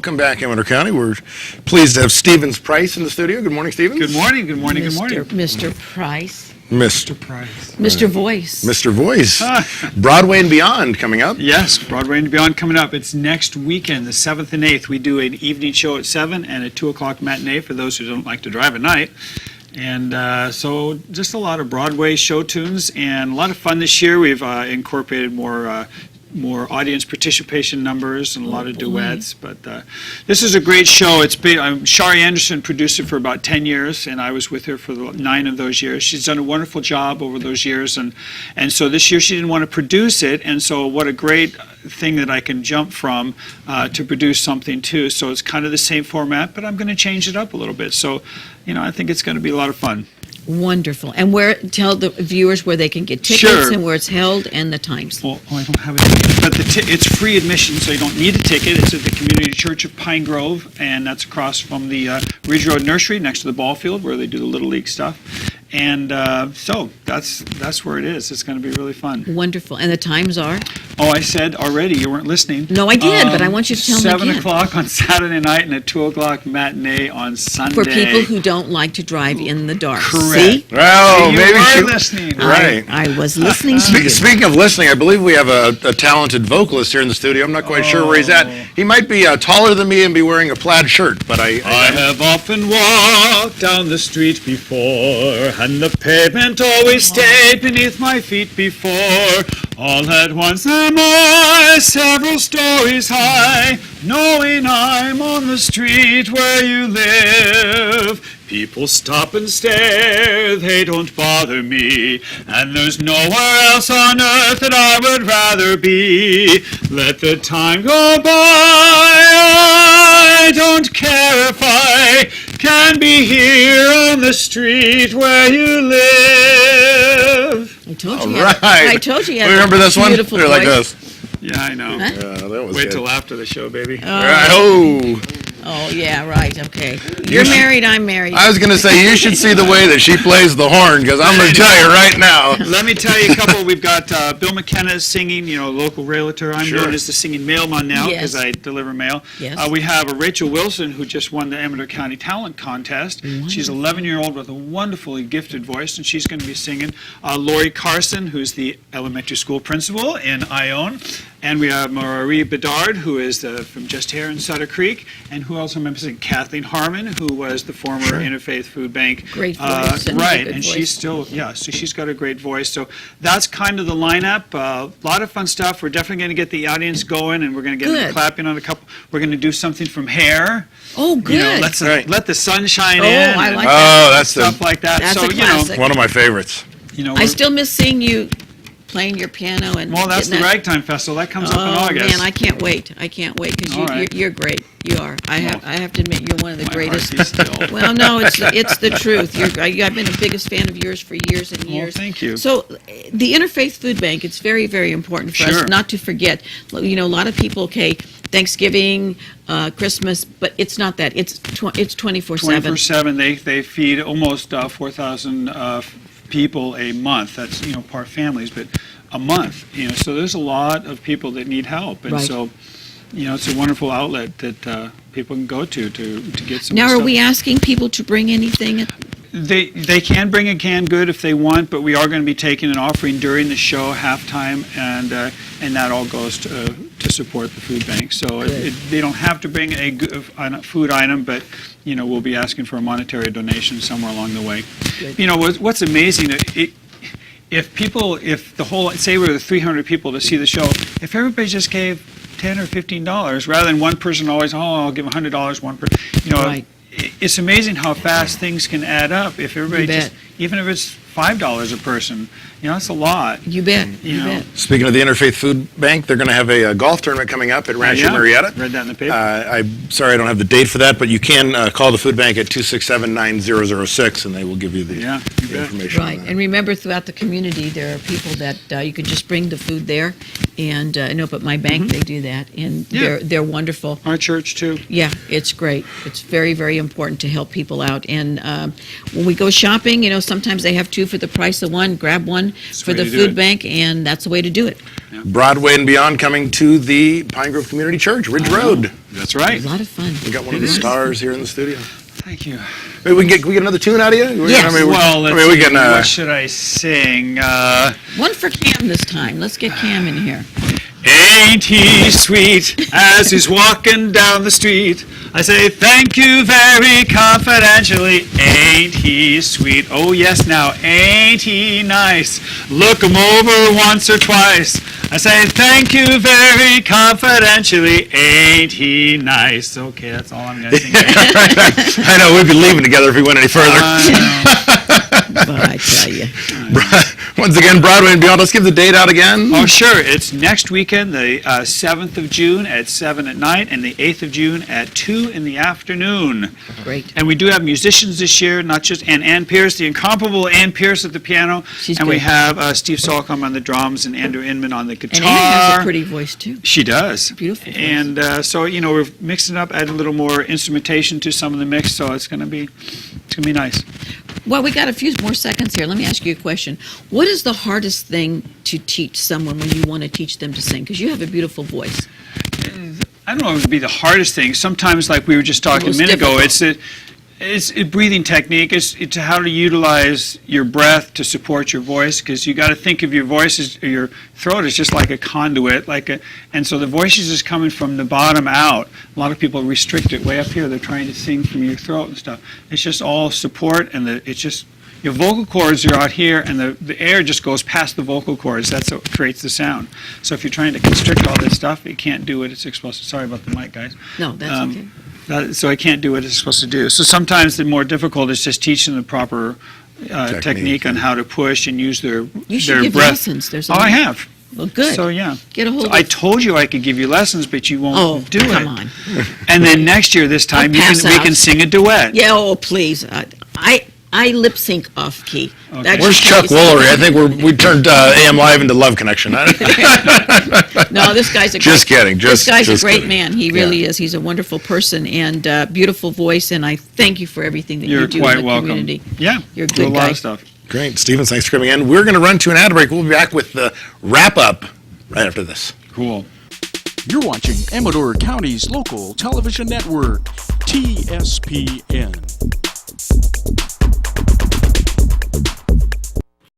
Welcome back, Winter County. We're pleased to have Stevens Price in the studio. Good morning, Stevens. Good morning, good morning, good morning. Mr. Price. Mr. Price. Mr. Voice. Mr. Voice. Broadway and Beyond coming up. Yes, Broadway and Beyond coming up. It's next weekend, the 7th and 8th. We do an evening show at 7 and a 2 o'clock matinee for those who don't like to drive at night. And so just a lot of Broadway show tunes and a lot of fun this year. We've incorporated more audience participation numbers and a lot of duets. But this is a great show. It's been, Shari Anderson produced it for about 10 years, and I was with her for 9 of those years. She's done a wonderful job over those years, and so this year she didn't want to produce it, and so what a great thing that I can jump from to produce something too. So it's kind of the same format, but I'm going to change it up a little bit. So, I think it's going to be a lot of fun. Wonderful. And tell the viewers where they can get tickets Sure. and where it's held and the times. Well, I don't have a ticket, but it's free admission, so you don't need a ticket. It's at the Community Church of Pine Grove, and that's across from the Ridge Road Nursery next to the ball field where they do the Little League stuff. And so that's where it is. It's going to be really fun. Wonderful. And the times are? Oh, I said already. You weren't listening. No, I did, but I want you to tell me 7 again. o'clock on Saturday night and a 2 o'clock matinee on Sunday. For people who don't like to drive in the dark. Correct. See? Well, you maybe are listening. Right. I was listening to you. Speaking of listening, I believe we have a talented vocalist here in the studio. I'm not quite sure where he's at. He might be taller than me and be wearing a plaid shirt, but I have often walked down the street before, and the pavement always stayed beneath my feet before. All at once am I several stories high, knowing I'm on the street where you live. People stop and stare, they don't bother me, and there's nowhere else on earth that I would rather be. Let the time go by, I don't care if I can be here on the street where you live. I told you. Right. I told you. Remember this one? Beautiful They're like voice. this. Yeah, I know. Huh? Yeah, that was Wait good. till after the show, baby. Right. Oh. Oh, yeah, right. Okay. You're married, I'm married. I was going to say, you should see the way that she plays the horn, because I'm going to tell you right now. Let me tell you a couple. We've got Bill McKenna is singing, local realtor. I'm Sure. known as the singing mailman now because Yes. I deliver mail. Yes. We have Rachel Wilson, who just won the Amador County Talent Contest. She's 11-year-old with a wonderfully gifted voice, and she's going to be singing. Lori Carson, who's the elementary school principal in Ione. And we have Marie Bedard, who is from just here in Sutter Creek. And who else am I missing? Kathleen Harmon, who was the former Interfaith Foodbank. Great voice. And right, good and voice. she's still, so she's got a great voice. So that's kind of the lineup. A lot of fun stuff. We're definitely going to get the audience going, and we're going to get them Good. clapping on a couple. We're going to do something from Hair. Oh, good. Let the sun shine Oh, in. I and like that. Oh, that's stuff like that. That's so, a classic. one of my favorites. I still miss seeing you playing your piano and Well, that's the getting that- Ragtime Festival. That comes up in Oh August. man, I can't wait. I can't wait because All right. you're great. You are. I have to admit, you're one of the My greatest. heart beats still. Well, no, it's the truth. I've been the biggest fan of yours for years and Well, years. thank you. So, the Interfaith Foodbank, it's very, very important for Sure. us not to forget. A lot of people, Thanksgiving, Christmas, but it's not that. It's 24/7. 24/7. They feed almost 4,000 people a month. That's part families, but a month. So there's a lot of people that need help, and Right. so it's a wonderful outlet that people can go to get some. Now, stuff. are we asking people to bring anything? They can bring a canned good if they want, but we are going to be taking an offering during the show, halftime, and that all goes to support the food bank. So they don't have to bring a food item, but we'll be asking for a monetary donation somewhere along the way. Good. What's amazing, if the whole, say we were 300 people to see the show, if everybody just gave $10 or $15 rather than one person always, I'll give $100, one person, Right. It's amazing how fast things can add up if everybody You bet. even if it's $5 a person, that's a lot. You bet. You You know. bet. Speaking of the Interfaith Food Bank, they're going to have a golf tournament coming up at Rancho Yeah, Marietta. read that in the paper. I'm sorry I don't have the date for that, but you can call the food bank at 267-9006, and they will give you the, Yeah, you the bet. information. Right, on and remember, throughout the community, there are people that you could just bring the food there, and I know up at my bank they do that, and Yeah. they're wonderful. Our church too. Yeah, it's great. It's very, very important to help people out. And when we go shopping, sometimes they have two for the price of one. Grab one for the the way to do food it. bank, and that's the way to do it. Broadway and Beyond coming to the Pine Grove Community Church, Ridge Road. That's right. A lot of fun. We got one of the stars here in the studio. Thank you. Maybe we get another tune out of you? Yes. Well, let's we see, can. what should I sing? One for Cam this time. Let's get Cam in here. Ain't he sweet as he's walking down the street? I say thank you very confidentially. Ain't he sweet? Oh yes now, ain't he nice? Look him over once or twice. I say thank you very confidentially. Ain't he nice? Okay, that's all I'm gonna sing. I know, we'd be leaving together if we went any further. But I tell you. Once again, Broadway and Beyond. Let's give the date out again. Oh, sure. It's next weekend, the 7th of June at 7 at night, and the 8th of June at 2 in the afternoon. Great. And we do have musicians this year, not just Ann Pierce, the incomparable Ann Pierce at the piano. She's and we good. have Steve Solcombe on the drums and Andrew Inman on the guitar. And Anne has a pretty voice, too. She does. Beautiful voice. And so, we're mixing up, adding a little more instrumentation to some of the mix, so it's going to be nice. Well, we got a few more seconds here. Let me ask you a question. What is the hardest thing to teach someone when you want to teach them to sing? Because you have a beautiful voice. I don't know if it would be the hardest thing. Sometimes, like we were just talking a Most minute ago, difficult. it's a breathing technique. It's how to utilize your breath to support your voice, because you got to think of your voice as your throat is just like a conduit, and so the voice is just coming from the bottom out. A lot of people restrict it way up here. They're trying to sing from your throat and stuff. It's just all support, and it's just your vocal cords are out here, and the air just goes past the vocal cords. That's what creates the sound. So if you're trying to constrict all this stuff, it can't do what it's supposed to. Sorry about the mic, guys. No, that's okay. So I can't do what it's supposed to do. So sometimes the more difficult is just teaching the proper technique on how to push and use their You should their give breath. lessons. There's a Oh, I lot. have. Well, good. So yeah. Get a hold So of I told you I could give you lessons, but you won't Oh, do it. come on. And then next year, this time, I'll pass we out. can sing a duet. Yeah, oh, please. I lip sync off key. Okay. That Where's just Chuck makes me- Woolery? I think we turned AM Live into Love Connection. No, this guy's a Just great, kidding. This guy's a just great kidding. man. He really is. He's a wonderful person and beautiful voice. And I thank you for everything that You're you do quite in the welcome. community. Yeah. You're a do a good lot guy. of stuff. Great. Stevens, thanks for coming in. We're going to run to an ad break. We'll be back with the wrap-up right after this. Cool. You're watching Amador County's local television network, TSPN.